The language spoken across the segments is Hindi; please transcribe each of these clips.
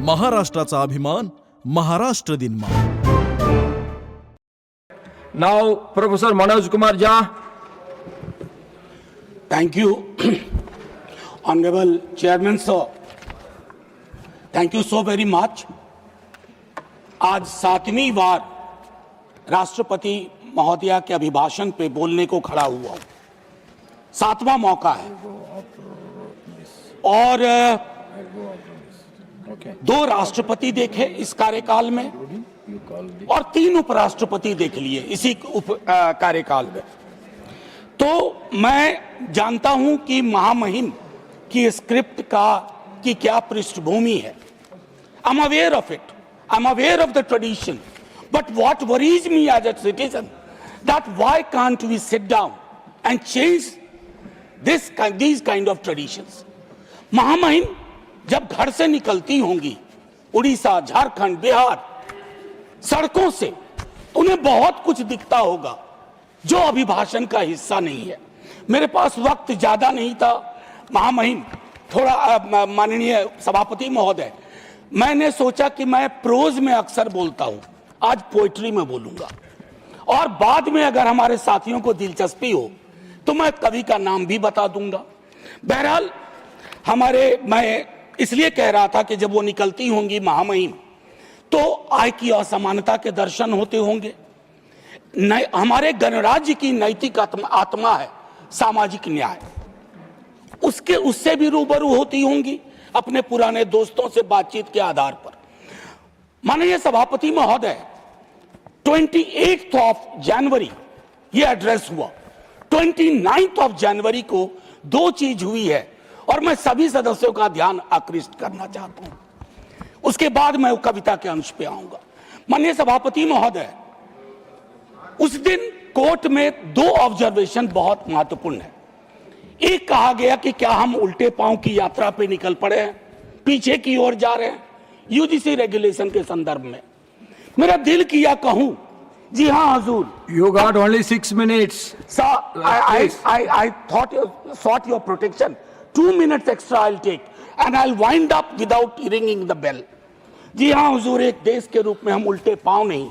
महाराष्ट्राचा अभिमान महाराष्ट्र दिन मा। Now, Professor Manoj Kumar Jha. Thank you, Honorable Chairman sir. Thank you so very much. आज 7वीं बार राष्ट्रपति महोदया के अभिभाषण पे बोलने को खड़ा हुआ हूं। 7वां मौका है और 2 राष्ट्रपति देखे इस कार्यकाल में और 3 उपराष्ट्रपति देख लिए इसी कार्यकाल में। तो मैं जानता हूं कि महामहिम की स्क्रिप्ट की क्या पृष्ठभूमि है। I'm aware of it. I'm aware of the tradition. But what worries me as a citizen, that why can't we sit down and change these kind of traditions? महामहिम जब घर से निकलती होंगी उड़ीसा, झारखंड, बिहार, सड़कों से, उन्हें बहुत कुछ दिखता होगा जो अभिभाषण का हिस्सा नहीं है। मेरे पास वक्त ज्यादा नहीं था महामहिम, थोड़ा माननीय सभापति महोदय, मैंने सोचा कि मैं प्रोज में अक्सर बोलता हूं, आज पोएट्री में बोलूंगा और बाद में अगर हमारे साथियों को दिलचस्पी हो तो मैं कवि का नाम भी बता दूंगा। बहरहाल मैं इसलिए कह रहा था कि जब वो निकलती होंगी महामहिम तो आय की असमानता के दर्शन होते होंगे। हमारे गणराज्य की नैतिक आत्मा है सामाजिक न्याय, उससे भी रूबरू होती होंगी अपने पुराने दोस्तों से बातचीत के आधार पर। माननीय सभापति महोदय, 28 जनवरी ये एड्रेस हुआ, 29 जनवरी को 2 चीज हुई है और मैं सभी सदस्यों का ध्यान आकृष्ट करना चाहता हूं, उसके बाद मैं कविता के अंश पे आऊंगा। माननीय सभापति महोदय, उस दिन कोर्ट में 2 ऑब्जर्वेशन बहुत महत्वपूर्ण है। एक कहा गया कि क्या हम उल्टे पांव की यात्रा पे निकल पड़े हैं, पीछे की ओर जा रहे हैं यूजीसी रेगुलेशन के संदर्भ में। मेरा दिल किया कहूं, जी हाँ हजूर। You got only 6 minutes. Sir, I thought you sought your protection. 2 minutes extra I'll take and I'll wind up without ringing the bell. जी हाँ हुजूर, एक देश के रूप में हम उल्टे पांव नहीं,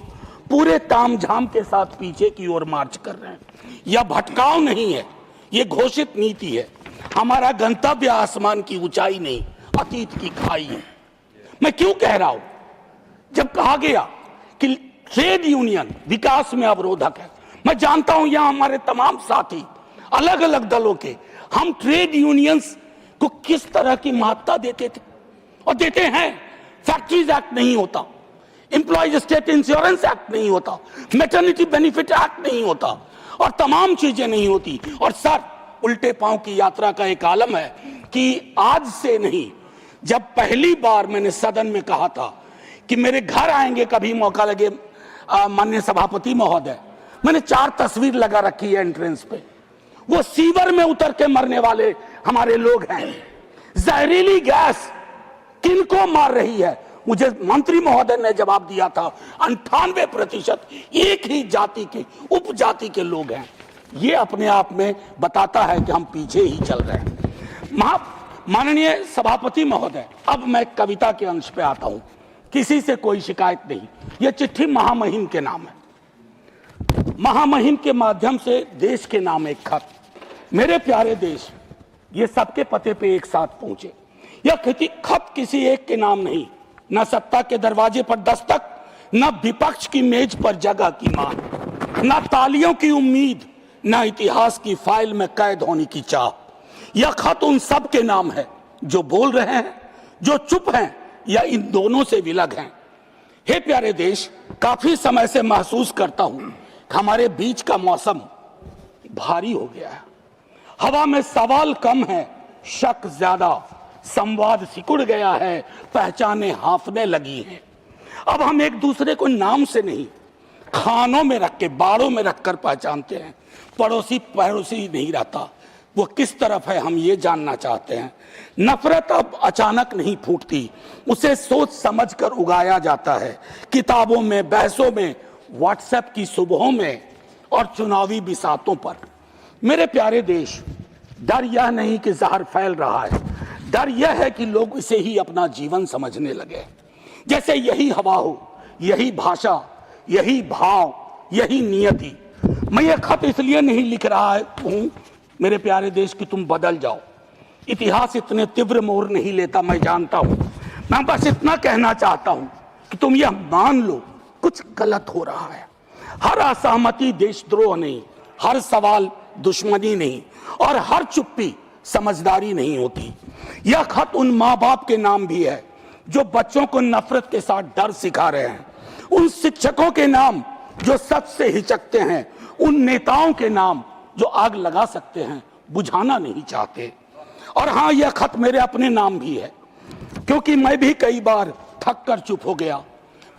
पूरे तामझाम के साथ पीछे की ओर मार्च कर रहे हैं। यह भटकाव नहीं है, ये घोषित नीति है। हमारा गंतव्य आसमान की ऊंचाई नहीं, अतीत की खाई है। मैं क्यों कह रहा हूं? जब कहा गया कि ट्रेड यूनियन विकास में अवरोधक है, मैं जानता हूं यहां हमारे तमाम साथी अलग अलग दलों के, हम ट्रेड यूनियंस को किस तरह की महत्ता देते थे और देते हैं। फैक्ट्रीज एक्ट नहीं होता, एम्प्लॉयज स्टेट इंश्योरेंस एक्ट नहीं होता, मैटरनिटी बेनिफिट एक्ट नहीं होता और तमाम चीजें नहीं होती। और सर, उल्टे पांव की यात्रा का एक आलम है कि आज से नहीं, जब पहली बार मैंने सदन में कहा था कि मेरे घर आएंगे कभी मौका लगे माननीय सभापति महोदय, मैंने 4 तस्वीर लगा रखी है एंट्रेंस पे। वो सीवर में उतर के मरने वाले हमारे लोग हैं। जहरीली गैस किनको मार रही है? मुझे मंत्री महोदय ने जवाब दिया था 98% एक ही जाति के, उपजाति के लोग हैं। ये अपने आप में बताता है कि हम पीछे ही चल रहे हैं। माननीय सभापति महोदय, अब मैं कविता के अंश पे आता हूं। किसी से कोई शिकायत नहीं, यह चिट्ठी महामहिम के नाम है। महामहिम के माध्यम से देश के नाम एक खत। मेरे प्यारे देश, ये सबके पते पे एक साथ पहुंचे। यह खत किसी एक के नाम नहीं, न सत्ता के दरवाजे पर दस्तक, न विपक्ष की मेज पर जगह की मांग, न तालियों की उम्मीद, न इतिहास की फाइल में कैद होने की चाह। यह खत उन सब के नाम है जो बोल रहे हैं, जो चुप हैं या इन दोनों से विलग हैं। हे प्यारे देश, काफी समय से महसूस करता हूं कि हमारे बीच का मौसम भारी हो गया है। हवा में सवाल कम है, शक ज्यादा, संवाद सिकुड़ गया है, पहचाने हांफने लगी हैं। अब हम एक दूसरे को नाम से नहीं, खानों में रख के, बाड़ों में रखकर पहचानते हैं। पड़ोसी नहीं रहता, वो किस तरफ है हम ये जानना चाहते हैं। नफरत अब अचानक नहीं फूटती, उसे सोच समझ कर उगाया जाता है। किताबों में, बहसों में, व्हाट्सएप की सुबहों में और चुनावी बिसातों पर। मेरे प्यारे देश, डर यह नहीं कि जहर फैल रहा है, डर यह है कि लोग इसे ही अपना जीवन समझने लगे। जैसे यही हवा हो, यही भाषा, यही भाव, यही नियति। मैं ये खत इसलिए नहीं लिख रहा हूं मेरे प्यारे देश कि तुम बदल जाओ। इतिहास इतने तीव्र मोड़ नहीं लेता, मैं जानता हूं। मैं बस इतना कहना चाहता हूं कि तुम यह मान लो कुछ गलत हो रहा है। हर असहमति देशद्रोह नहीं, हर सवाल दुश्मनी नहीं, और हर चुप्पी समझदारी नहीं होती। यह खत उन माँ बाप के नाम भी है जो बच्चों को नफरत के साथ डर सिखा रहे हैं, उन शिक्षकों के नाम जो सच से हिचकते हैं, उन नेताओं के नाम जो आग लगा सकते हैं, बुझाना नहीं चाहते। और हाँ, यह खत मेरे अपने नाम भी है, क्योंकि मैं भी कई बार थक कर चुप हो गया।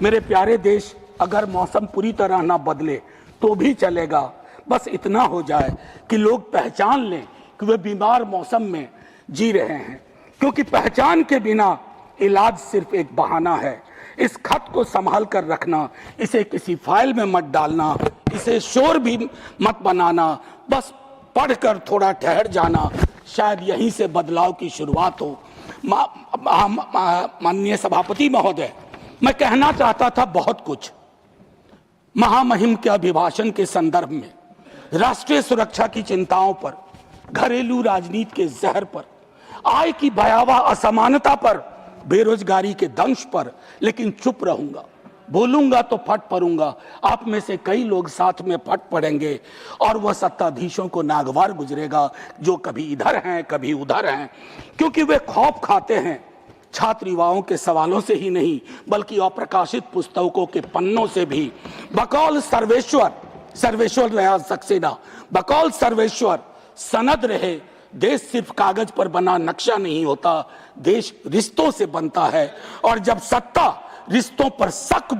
मेरे प्यारे देश, अगर मौसम पूरी तरह ना बदले तो भी चलेगा, बस इतना हो जाए कि लोग पहचान लें कि वे बीमार मौसम में जी रहे हैं, क्योंकि पहचान के बिना इलाज सिर्फ एक बहाना है। इस खत को संभाल कर रखना, इसे किसी फाइल में मत डालना, इसे शोर भी मत बनाना, बस पढ़कर थोड़ा ठहर जाना, शायद यहीं से बदलाव की शुरुआत हो। माननीय सभापति महोदय, मैं कहना चाहता था बहुत कुछ। महामहिम के अभिभाषण के संदर्भ में, राष्ट्रीय सुरक्षा की चिंताओं पर, घरेलू राजनीति के जहर पर, आय की भयावह असमानता पर, बेरोजगारी के दंश पर, लेकिन चुप रहूंगा। बोलूंगा तो फट पड़ूंगा। आप में से कई लोग साथ में फट पड़ेंगे और वह सत्ताधीशों को नागवार गुजरेगा जो कभी इधर हैं कभी उधर हैं, क्योंकि वे खौफ खाते हैं छात्र युवाओं के सवालों से ही नहीं, बल्कि अप्रकाशित पुस्तकों के पन्नों से भी। बकौल सर्वेश्वर रहा सक्सेना, बकौल सर्वेश्वर सनद रहे। देश सिर्फ कागज पर बना नक्शा नहीं होता, देश रिश्तों से बनता है। और जब सत्ता रिश्तों पर शक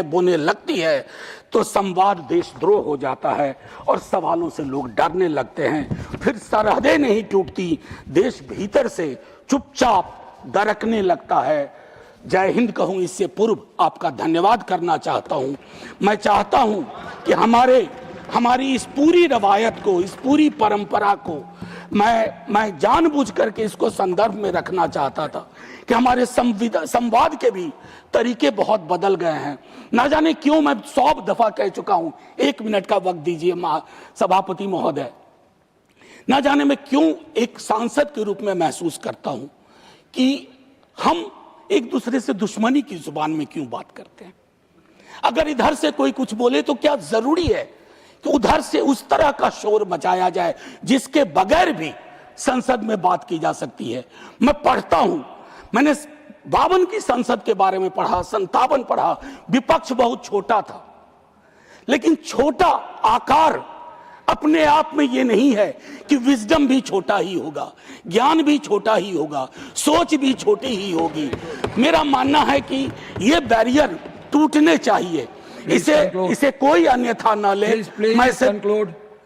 बोने लगती है, तो संवाद देशद्रोह हो जाता है और सवालों से लोग डरने लगते हैं। फिर सरहदें नहीं टूटती, देश भीतर से चुपचाप दरकने लगता है। जय हिंद कहूं इससे पूर्व आपका धन्यवाद करना चाहता हूं। मैं चाहता हूं कि हमारी इस पूरी रवायत को, इस पूरी परंपरा को मैं जानबूझ करके इसको संदर्भ में रखना चाहता था कि हमारे संवाद के भी तरीके बहुत बदल गए हैं। ना जाने क्यों, मैं 100 दफा कह चुका हूं। 1 मिनट का वक्त दीजिए सभापति महोदय। ना जाने मैं क्यों एक सांसद के रूप में महसूस करता हूं कि हम एक दूसरे से दुश्मनी की जुबान में क्यों बात करते हैं। अगर इधर से कोई कुछ बोले तो क्या जरूरी है कि उधर से उस तरह का शोर मचाया जाए जिसके बगैर भी संसद में बात की जा सकती है। मैं पढ़ता हूं, मैंने 52 की संसद के बारे में पढ़ा, 57 पढ़ा। विपक्ष बहुत छोटा था, लेकिन छोटा आकार अपने आप में ये नहीं है कि विजडम भी छोटा ही होगा, ज्ञान भी छोटा ही होगा, सोच भी छोटी ही होगी। मेरा मानना है कि ये बैरियर टूटने चाहिए। इसे कोई अन्यथा न ले। मैं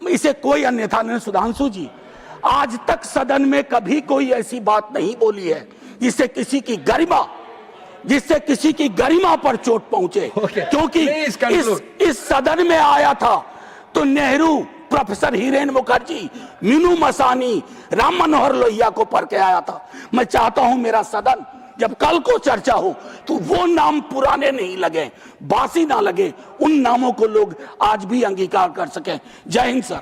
इसे कोई अन्यथा न। सुधांशु जी, आज तक सदन में कभी कोई ऐसी बात नहीं बोली है जिससे किसी की गरिमा पर चोट पहुंचे। क्योंकि इस सदन में आया था तो नेहरू, प्रोफेसर हीरेन मुखर्जी, मीनू मसानी, राम मनोहर लोहिया को पढ़ के आया था। मैं चाहता हूं मेरा सदन जब कल को चर्चा हो तो वो नाम पुराने नहीं लगे, बासी ना लगे, उन नामों को लोग आज भी अंगीकार कर सकें। जय हिंद सर।